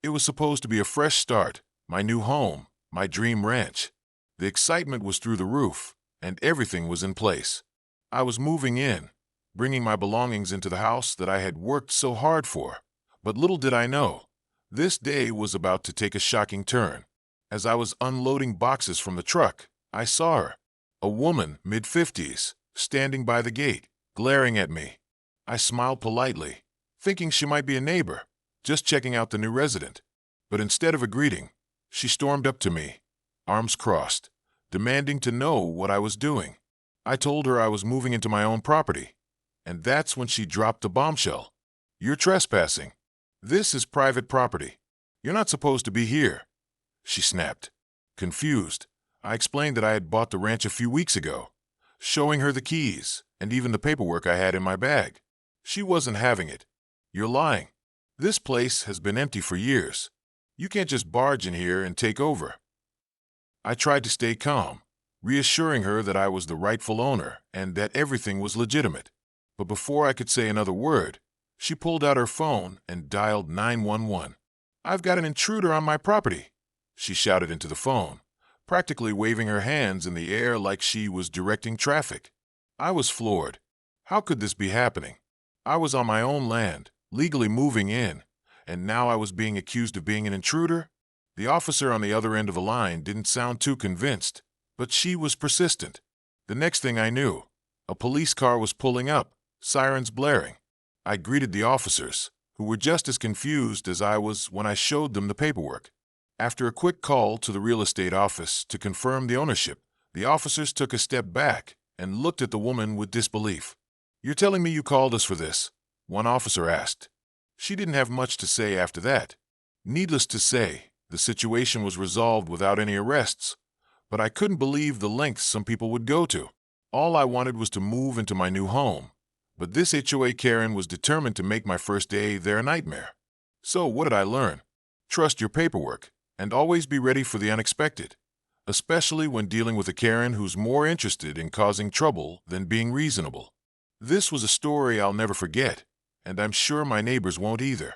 It was supposed to be a fresh start, my new home, my dream ranch. The excitement was through the roof, and everything was in place. I was moving in, bringing my belongings into the house that I had worked so hard for. But little did I know, this day was about to take a shocking turn. As I was unloading boxes from the truck, I saw her, a woman, mid-50s, standing by the gate, glaring at me. I smiled politely, thinking she might be a neighbor, just checking out the new resident. But instead of a greeting, she stormed up to me, arms crossed, demanding to know what I was doing. I told her I was moving into my own property, and that's when she dropped the bombshell. "You're trespassing. This is private property. You're not supposed to be here," she snapped. Confused, I explained that I had bought the ranch a few weeks ago, showing her the keys and even the paperwork I had in my bag. She wasn't having it. "You're lying. This place has been empty for years. You can't just barge in here and take over." I tried to stay calm, reassuring her that I was the rightful owner and that everything was legitimate. But before I could say another word, she pulled out her phone and dialed 911. "I've got an intruder on my property," she shouted into the phone, practically waving her hands in the air like she was directing traffic. I was floored. How could this be happening? I was on my own land, legally moving in, and now I was being accused of being an intruder? The officer on the other end of the line didn't sound too convinced, but she was persistent. The next thing I knew, a police car was pulling up, sirens blaring. I greeted the officers, who were just as confused as I was when I showed them the paperwork. After a quick call to the real estate office to confirm the ownership, the officers took a step back and looked at the woman with disbelief. "You're telling me you called us for this?" one officer asked. She didn't have much to say after that. Needless to say, the situation was resolved without any arrests, but I couldn't believe the lengths some people would go to. All I wanted was to move into my new home, but this HOA Karen was determined to make my first day there a nightmare. So what did I learn? Trust your paperwork, and always be ready for the unexpected, especially when dealing with a Karen who's more interested in causing trouble than being reasonable. This was a story I'll never forget, and I'm sure my neighbors won't either.